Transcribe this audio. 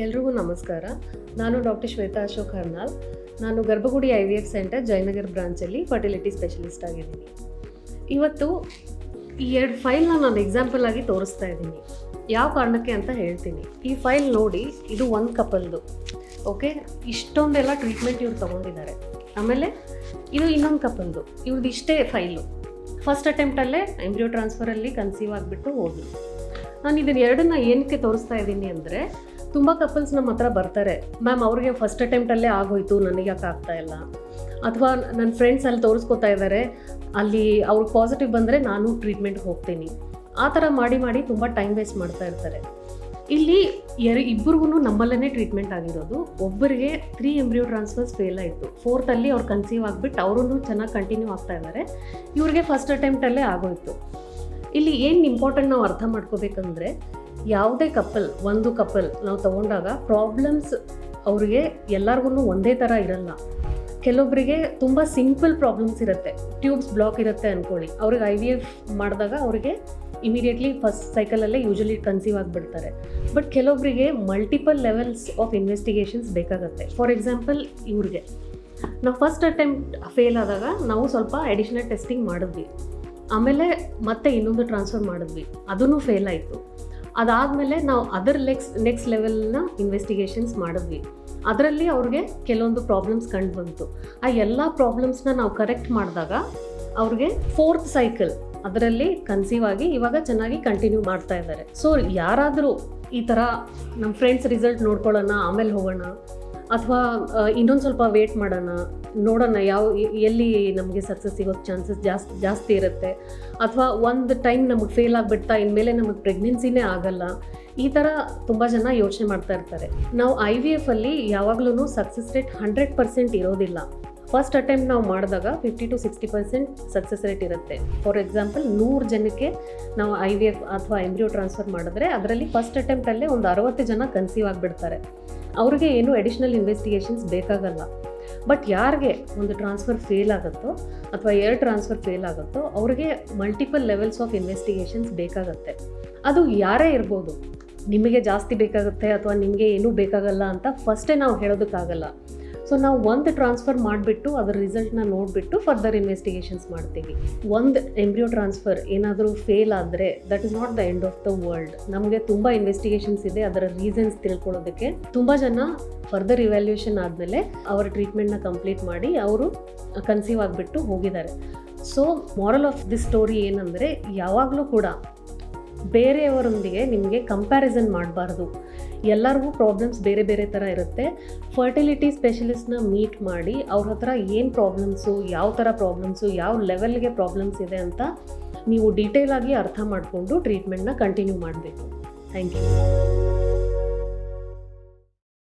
ಎಲ್ರಿಗೂ ನಮಸ್ಕಾರ. ನಾನು ಡಾಕ್ಟರ್ ಶ್ವೇತಾ ಅಶೋಕ್ ಹರ್ನಾಲ್. ನಾನು ಗರ್ಭಗುಡಿ IVF ಸೆಂಟರ್ ಜಯನಗರ್ ಬ್ರಾಂಚಲ್ಲಿ ಫರ್ಟಿಲಿಟಿ ಸ್ಪೆಷಲಿಸ್ಟ್ ಆಗಿದ್ದೀನಿ. ಇವತ್ತು ಈ 2 ಫೈಲ್ನ ನಾನು ಎಕ್ಸಾಂಪಲ್ ಆಗಿ ತೋರಿಸ್ತಾ ಇದ್ದೀನಿ. ಯಾವ ಕಾರಣಕ್ಕೆ ಅಂತ ಹೇಳ್ತೀನಿ. ಈ ಫೈಲ್ ನೋಡಿ, ಇದು ಒಂದು ಕಪಲ್ದು. ಓಕೆ, ಇಷ್ಟೊಂದೆಲ್ಲ ಟ್ರೀಟ್ಮೆಂಟ್ ಇವ್ರು ತೊಗೊಂಡಿದ್ದಾರೆ. ಆಮೇಲೆ ಇದು ಇನ್ನೊಂದು ಕಪಲ್ದು. ಇವ್ರದ್ದು ಇಷ್ಟೇ ಫೈಲು. ಫಸ್ಟ್ ಅಟೆಂಪ್ಟಲ್ಲೇ ಎಂಬ್ರಿಯೋ ಟ್ರಾನ್ಸ್ಫರಲ್ಲಿ ಕನ್ಸೀವ್ ಆಗಿಬಿಟ್ಟು ಹೋಗಿ. ನಾನು ಇದನ್ನು ಎರಡನ್ನ ಏನಕ್ಕೆ ತೋರಿಸ್ತಾ ಇದ್ದೀನಿ ಅಂದರೆ, ತುಂಬ ಕಪಲ್ಸ್ ನಮ್ಮ ಹತ್ರ ಬರ್ತಾರೆ, ಮ್ಯಾಮ್ ಅವ್ರಿಗೆ ಫಸ್ಟ್ ಅಟೆಂಪ್ಟಲ್ಲೇ ಆಗೋಯ್ತು, ನನಗೆ ಯಾಕೆ ಆಗ್ತಾ ಇಲ್ಲ, ಅಥವಾ ನನ್ನ ಫ್ರೆಂಡ್ಸ್ ಅಲ್ಲಿ ತೋರಿಸ್ಕೋತಾ ಇದ್ದಾರೆ, ಅಲ್ಲಿ ಅವ್ರಿಗೆ ಪಾಸಿಟಿವ್ ಬಂದರೆ ನಾನು ಟ್ರೀಟ್ಮೆಂಟ್ಗೆ ಹೋಗ್ತೀನಿ. ಆ ಥರ ಮಾಡಿ ತುಂಬ ಟೈಮ್ ವೇಸ್ಟ್ ಮಾಡ್ತಾ ಇರ್ತಾರೆ. ಇಲ್ಲಿ ಇಬ್ಬರಿಗೂ ನಮ್ಮಲ್ಲೇ ಟ್ರೀಟ್ಮೆಂಟ್ ಆಗಿರೋದು. ಒಬ್ಬರಿಗೆ 3 ಎಂಬ್ರಿಯೋ ಟ್ರಾನ್ಸ್ಫರ್ಸ್ ಫೇಲ್ ಆಯಿತು. 4th ಅಲ್ಲಿ ಅವ್ರು ಕನ್ಸೀವ್ ಆಗಿಬಿಟ್ಟು ಅವರೂ ಚೆನ್ನಾಗಿ ಕಂಟಿನ್ಯೂ ಆಗ್ತಾ ಇದ್ದಾರೆ. ಇವ್ರಿಗೆ ಫಸ್ಟ್ ಅಟೆಂಪ್ಟಲ್ಲೇ ಆಗೋಯ್ತು. ಇಲ್ಲಿ ಏನು ಇಂಪಾರ್ಟೆಂಟ್ ನಾವು ಅರ್ಥ ಮಾಡ್ಕೋಬೇಕಂದ್ರೆ, ಯಾವುದೇ ಒಂದು ಕಪಲ್ ನಾವು ತಗೊಂಡಾಗ ಪ್ರಾಬ್ಲಮ್ಸ್ ಅವ್ರಿಗೆ ಎಲ್ಲರಿಗೂ ಒಂದೇ ಥರ ಇರಲ್ಲ. ಕೆಲವೊಬ್ಬರಿಗೆ ತುಂಬ ಸಿಂಪಲ್ ಪ್ರಾಬ್ಲಮ್ಸ್ ಇರುತ್ತೆ, ಟ್ಯೂಬ್ಸ್ ಬ್ಲಾಕ್ ಇರುತ್ತೆ ಅಂದ್ಕೊಳ್ಳಿ. ಅವ್ರಿಗೆ IVF ಮಾಡಿದಾಗ ಅವರಿಗೆ ಇಮಿಡಿಯೇಟ್ಲಿ ಫಸ್ಟ್ ಸೈಕಲಲ್ಲೇ ಯೂಶಲಿ ಕನ್ಸೀವ್ ಆಗಿಬಿಡ್ತಾರೆ. ಬಟ್ ಕೆಲವೊಬ್ಬರಿಗೆ ಮಲ್ಟಿಪಲ್ ಲೆವೆಲ್ಸ್ ಆಫ್ ಇನ್ವೆಸ್ಟಿಗೇಷನ್ಸ್ ಬೇಕಾಗುತ್ತೆ. ಫಾರ್ ಎಕ್ಸಾಂಪಲ್, ಇವ್ರಿಗೆ ನಾವು ಫಸ್ಟ್ ಅಟೆಂಪ್ಟ್ ಫೇಲ್ ಆದಾಗ ನಾವು ಸ್ವಲ್ಪ ಅಡಿಷ್ನಲ್ ಟೆಸ್ಟಿಂಗ್ ಮಾಡಿದ್ವಿ. ಆಮೇಲೆ ಮತ್ತೆ ಇನ್ನೊಂದು ಟ್ರಾನ್ಸ್ಫರ್ ಮಾಡಿದ್ವಿ, ಅದೂ ಫೇಲ್ ಆಯಿತು. ಅದಾದಮೇಲೆ ನಾವು ನೆಕ್ಸ್ಟ್ ಲೆವೆಲ್ನ ಇನ್ವೆಸ್ಟಿಗೇಷನ್ಸ್ ಮಾಡಿದ್ವಿ. ಅದರಲ್ಲಿ ಅವ್ರಿಗೆ ಕೆಲವೊಂದು ಪ್ರಾಬ್ಲಮ್ಸ್ ಕಂಡು ಬಂತು. ಆ ಎಲ್ಲ ಪ್ರಾಬ್ಲಮ್ಸ್ನ ನಾವು ಕರೆಕ್ಟ್ ಮಾಡಿದಾಗ ಅವ್ರಿಗೆ 4th ಸೈಕಲ್ ಅದರಲ್ಲಿ ಕನ್ಸೀವ್ ಆಗಿ ಇವಾಗ ಚೆನ್ನಾಗಿ ಕಂಟಿನ್ಯೂ ಮಾಡ್ತಾ ಇದ್ದಾರೆ. ಸೊ ಯಾರಾದರೂ ಈ ಥರ ನಮ್ಮ ಫ್ರೆಂಡ್ಸ್ ರಿಸಲ್ಟ್ ನೋಡ್ಕೊಳ್ಳೋಣ, ಆಮೇಲೆ ಹೋಗೋಣ, ಅಥವಾ ಇನ್ನೊಂದು ಸ್ವಲ್ಪ ವೇಟ್ ಮಾಡೋಣ, ನೋಡೋಣ ಎಲ್ಲಿ ನಮಗೆ ಸಕ್ಸಸ್ ಸಿಗೋ ಚಾನ್ಸಸ್ ಜಾಸ್ತಿ ಇರುತ್ತೆ, ಅಥವಾ ಒಂದು ಟೈಮ್ ನಮಗೆ ಫೇಲ್ ಆಗಿಬಿಡ್ತಾ ಇನ್ಮೇಲೆ ನಮಗೆ ಪ್ರೆಗ್ನೆನ್ಸಿನೇ ಆಗಲ್ಲ, ಈ ಥರ ತುಂಬ ಜನ ಯೋಚನೆ ಮಾಡ್ತಾ ಇರ್ತಾರೆ. ನಾವು IVF ಅಲ್ಲಿ ಯಾವಾಗಲೂ ಸಕ್ಸಸ್ ರೇಟ್ 100% ಇರೋದಿಲ್ಲ. ಫಸ್ಟ್ ಅಟೆಂಪ್ಟ್ ನಾವು ಮಾಡಿದಾಗ 50 to 60% ಸಕ್ಸಸ್ ರೇಟ್ ಇರುತ್ತೆ. ಫಾರ್ ಎಕ್ಸಾಂಪಲ್, 100 ಜನಕ್ಕೆ ನಾವು IVF ಅಥವಾ ಎಂಬ್ರಿಯೋ ಟ್ರಾನ್ಸ್ಫರ್ ಮಾಡಿದ್ರೆ ಅದರಲ್ಲಿ ಫಸ್ಟ್ ಅಟೆಂಪ್ಟಲ್ಲೇ ಒಂದು 60 ಜನ ಕನ್ಸೀವ್ ಆಗಿಬಿಡ್ತಾರೆ. ಅವ್ರಿಗೆ ಏನು ಅಡಿಷ್ನಲ್ ಇನ್ವೆಸ್ಟಿಗೇಷನ್ಸ್ ಬೇಕಾಗಲ್ಲ. ಬಟ್ ಯಾರಿಗೆ ಒಂದು ಟ್ರಾನ್ಸ್ಫರ್ ಫೇಲ್ ಆಗುತ್ತೋ ಅಥವಾ 2 ಟ್ರಾನ್ಸ್ಫರ್ ಫೇಲ್ ಆಗುತ್ತೋ ಅವ್ರಿಗೆ ಮಲ್ಟಿಪಲ್ ಲೆವೆಲ್ಸ್ ಆಫ್ ಇನ್ವೆಸ್ಟಿಗೇಷನ್ಸ್ ಬೇಕಾಗುತ್ತೆ. ಅದು ಯಾರೇ ಇರ್ಬೋದು, ನಿಮಗೆ ಜಾಸ್ತಿ ಬೇಕಾಗುತ್ತೆ ಅಥವಾ ನಿಮಗೆ ಏನೂ ಬೇಕಾಗಲ್ಲ ಅಂತ ಫಸ್ಟೇ ನಾವು ಹೇಳೋದಕ್ಕಾಗಲ್ಲ. ಸೊ ನಾವು ಒಂದು ಟ್ರಾನ್ಸ್ಫರ್ ಮಾಡಿಬಿಟ್ಟು ಅದರ ರಿಸಲ್ಟ್ನ ನೋಡಿಬಿಟ್ಟು ಫರ್ದರ್ ಇನ್ವೆಸ್ಟಿಗೇಷನ್ಸ್ ಮಾಡ್ತೀವಿ. ಒಂದು ಎಂಬ್ರಿಯೋ ಟ್ರಾನ್ಸ್ಫರ್ ಏನಾದರೂ ಫೇಲ್ ಆದರೆ that is not the end of the world. ನಮಗೆ ತುಂಬ ಇನ್ವೆಸ್ಟಿಗೇಷನ್ಸ್ ಇದೆ, ಅದರ ರೀಸನ್ಸ್ ತಿಳ್ಕೊಳ್ಳೋದಕ್ಕೆ. ತುಂಬ ಜನ ಫರ್ದರ್ ಇವ್ಯಾಲ್ಯೂಯೇಷನ್ ಆದಮೇಲೆ ಅವರ ಟ್ರೀಟ್ಮೆಂಟ್ನ ಕಂಪ್ಲೀಟ್ ಮಾಡಿ ಅವರು ಕನ್ಸೀವ್ ಆಗಿಬಿಟ್ಟು ಹೋಗಿದ್ದಾರೆ. So moral of this story ಏನಂದರೆ, ಯಾವಾಗಲೂ ಕೂಡ ಬೇರೆಯವರೊಂದಿಗೆ ನಿಮಗೆ ಕಂಪ್ಯಾರಿಸನ್ ಮಾಡಬಾರ್ದು. ಎಲ್ಲರಿಗೂ ಪ್ರಾಬ್ಲಮ್ಸ್ ಬೇರೆ ಬೇರೆ ಥರ ಇರುತ್ತೆ. ಫರ್ಟಿಲಿಟಿ ಸ್ಪೆಷಲಿಸ್ಟ್ನ ಮೀಟ್ ಮಾಡಿ ಅವ್ರ ಹತ್ರ ಏನು ಪ್ರಾಬ್ಲಮ್ಸು, ಯಾವ ಥರ ಪ್ರಾಬ್ಲಮ್ಸು, ಯಾವ ಲೆವೆಲ್ಗೆ ಪ್ರಾಬ್ಲಮ್ಸ್ ಇದೆ ಅಂತ ನೀವು ಡೀಟೇಲಾಗಿ ಅರ್ಥ ಮಾಡಿಕೊಂಡು ಟ್ರೀಟ್ಮೆಂಟ್ನ ಕಂಟಿನ್ಯೂ ಮಾಡಬೇಕು. Thank you.